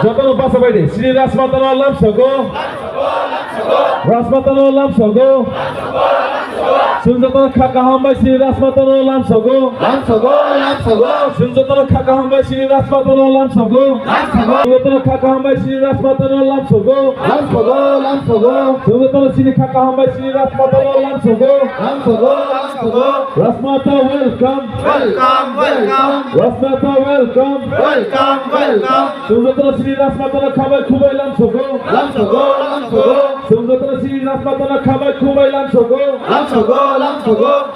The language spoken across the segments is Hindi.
Jotano pasabaide Sri Rasmatano Lamsogo Rasmatano Lamsogo Sunjatano Kakahamba Sri Rasmatano Lamsogo Sunjatano Kakahamba Sri Rasmatano Lamsogo Sunjatano Kakahamba Sri Rasmatano Lamsogo Sunjatano Sri Kakahamba Sri Rasmatano Lamsogo Rasmata welcome Rasmata welcome Sunjatano Sri Rasmatano Khabai Khubai Lamsogo Sunjatano Sri Rasmatano Khabai Khubai Lamsogo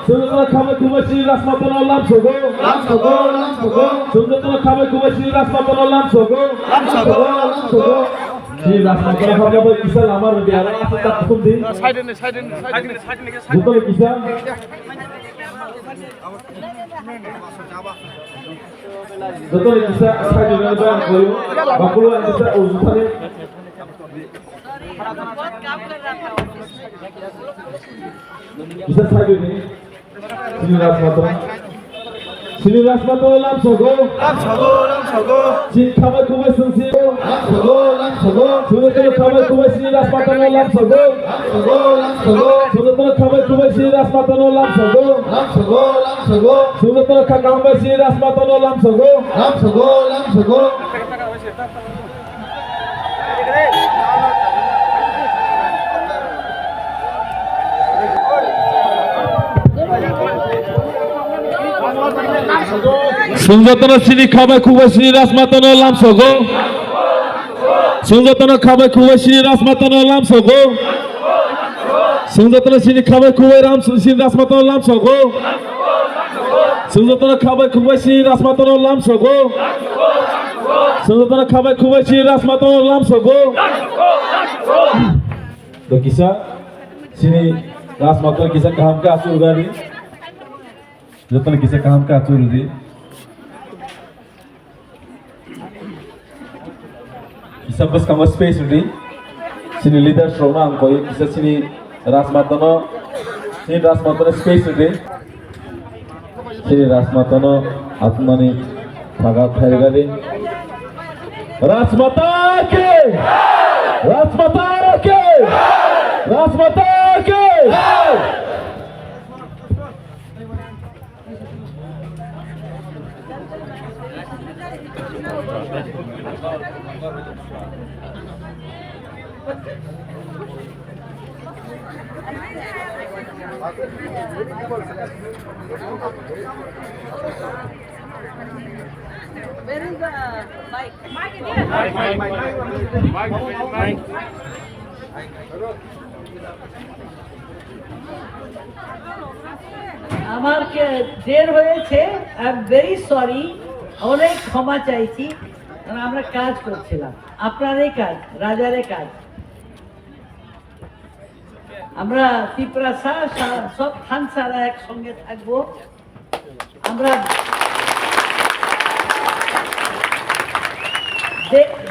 Sunjatano Khabai Khubai Sri Rasmatano Lamsogo Sunjatano Khabai Khubai Sri Rasmatano Lamsogo Sri Rasmatano Khabai Kisah lamar biara tak kutum di betul kisah betul kisah saya juga doang koyo bakul kisah urusannya bisa saya ini Sri Rasmatano Lamsogo Sri Khabai Khubai Sunsigo Sunjatano Khabai Khubai Sri Rasmatano Lamsogo Sunjatano Khabai Khubai Sri Rasmatano Lamsogo Sunjatano Kakahamba Sri Rasmatano Lamsogo Sunjatano Sri Khabai Khubai Sri Rasmatano Lamsogo Sunjatano Khabai Khubai Sri Rasmatano Lamsogo Sunjatano Sri Khabai Khubai Sri Rasmatano Lamsogo Sunjatano Khabai Khubai Sri Rasmatano Lamsogo Sunjatano Khabai Khubai Sri Rasmatano Lamsogo तो किसा Sri Rasmatano किसा काम का आसुर गाड़ी जतन किसा काम का आसुर दी Kisah bus kamu space di sini leader Shrona angkoi kisah sini Rasmatano space di sini Rasmatano atmani thaga thaiga di Rasmata ke Where is the mic? আমার দের হয়েছে আই এম ভেরি সরি অনেক ক্ষমা চাইছি কারণ আমরা কাজ করছিলাম আপনারই কাজ রাজারের কাজ আমরা ত্রিপুরা সব খানসারা একসঙ্গে থাকবো আমরা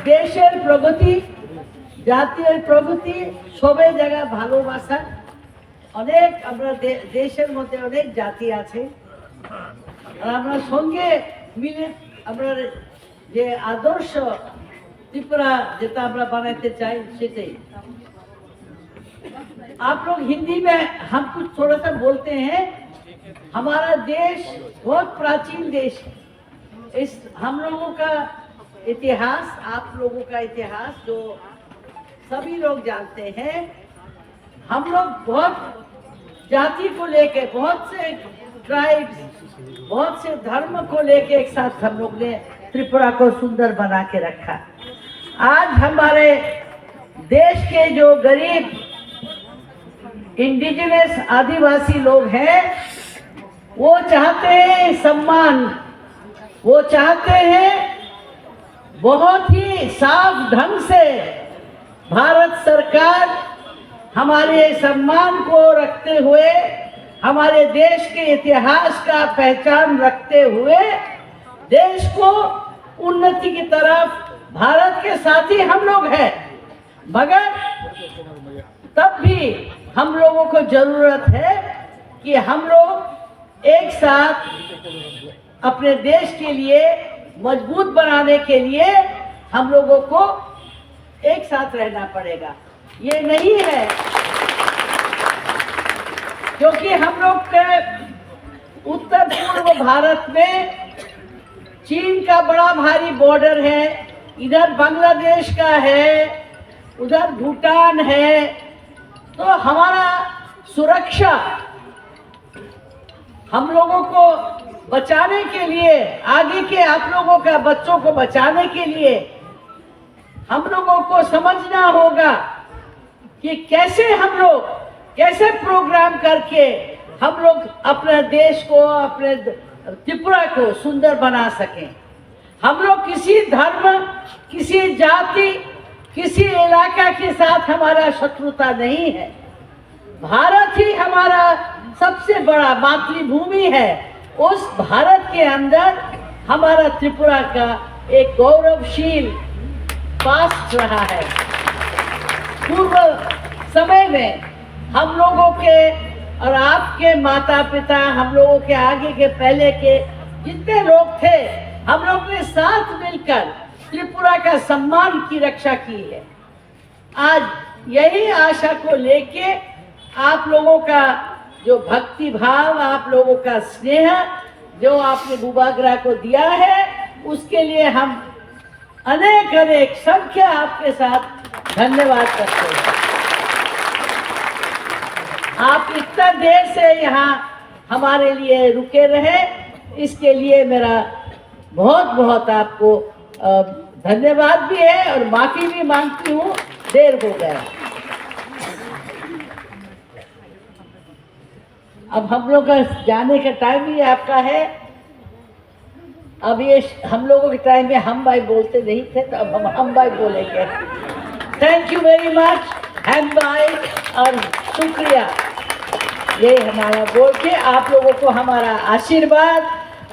দেশের প্রগতি জাতীয় প্রগতি সবে জায়গা ভালোবাসা অনেক আমরা দেশের মধ্যে অনেক জাতি আছে আর আমরা সঙ্গে মিলে আমরা যে আদর্শ त्रिपुरा যেটা আমরা বানাতে চাই সেটাই आप लोग हिंदी में हम कुछ थोड़ा सा बोलते हैं हमारा देश बहुत प्राचीन देश है इस हम लोगों का इतिहास आप लोगों का इतिहास जो सभी लोग जानते हैं हम लोग बहुत जाति को लेके बहुत से ट्राइब्स बहुत से धर्म को लेके एक साथ हम लोग ने त्रिपुरा को सुंदर बना के रखा आज हमारे देश के जो गरीब इंडिजिनस आदिवासी लोग हैं वो चाहते हैं सम्मान वो चाहते हैं बहुत ही साफ ढंग से भारत सरकार हमारे सम्मान को रखते हुए हमारे देश के इतिहास का पहचान रखते हुए देश को उन्नति की तरफ भारत के साथ ही हम लोग हैं मगर तब भी हम लोगों को जरूरत है कि हम लोग एक साथ अपने देश के लिए मजबूत बनाने के लिए हम लोगों को एक साथ रहना पड़ेगा। ये नहीं है क्योंकि हम लोग के उत्तर पूर्व भारत में चीन का बड़ा भारी बॉर्डर है, इधर बांग्लादेश का है, उधर भूटान है, तो हमारा सुरक्षा हम लोगों को बचाने के लिए, आगे के आप लोगों का बच्चों को बचाने के लिए हम लोगों को समझना होगा कि कैसे प्रोग्राम करके हम लोग अपने देश को, अपने त्रिपुरा को सुंदर बना सकें। हम लोग किसी धर्म, किसी जाति, किसी इलाका के साथ हमारा शत्रुता नहीं है। भारत ही हमारा सबसे बड़ा मातृभूमि है। उस भारत के अंदर हमारा त्रिपुरा का एक गौरवशील पास्ट रहा है। पूर्व समय में हम लोगों के और आपके माता पिता, हम लोगों के आगे के पहले के जितने लोग थे, हम लोग ने साथ मिलकर त्रिपुरा का सम्मान की रक्षा की है। आज यही आशा को लेके आप लोगों का जो भक्ति भाव, आप लोगों का स्नेह जो आपने बुबागरा को दिया है, उसके लिए हम अनेक संख्या आपके साथ धन्यवाद करते हैं। आप इतना देर से यहाँ हमारे लिए रुके रहे, इसके लिए मेरा बहुत आपको धन्यवाद भी है और माफी भी मांगती हूँ, देर हो गया। अब हम लोग का जाने का टाइम भी आपका है। अब ये हम लोगों के टाइम में हम भाई बोलते नहीं थे, तो अब हम भाई बोलेंगे। थैंक यू वेरी मच, हम भाई, और शुक्रिया। ये हमारा बोल के आप लोगों को हमारा आशीर्वाद,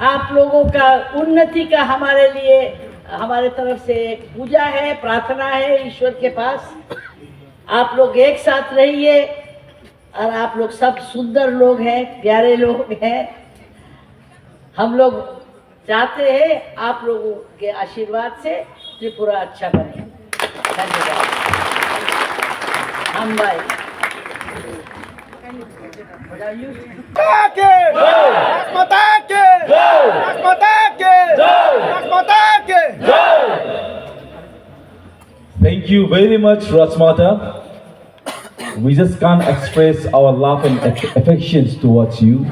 आप लोगों का उन्नति का हमारे लिए, हमारे तरफ से एक पूजा है, प्रार्थना है ईश्वर के पास। आप लोग एक साथ रहिए और आप लोग सब सुंदर लोग हैं, प्यारे लोग हैं। हम लोग चाहते हैं आप लोगों के आशीर्वाद से त्रिपुरा अच्छा बने। धन्यवाद। हम भाई Thank you very much, Rajmata. We just can't express our love and affections towards you.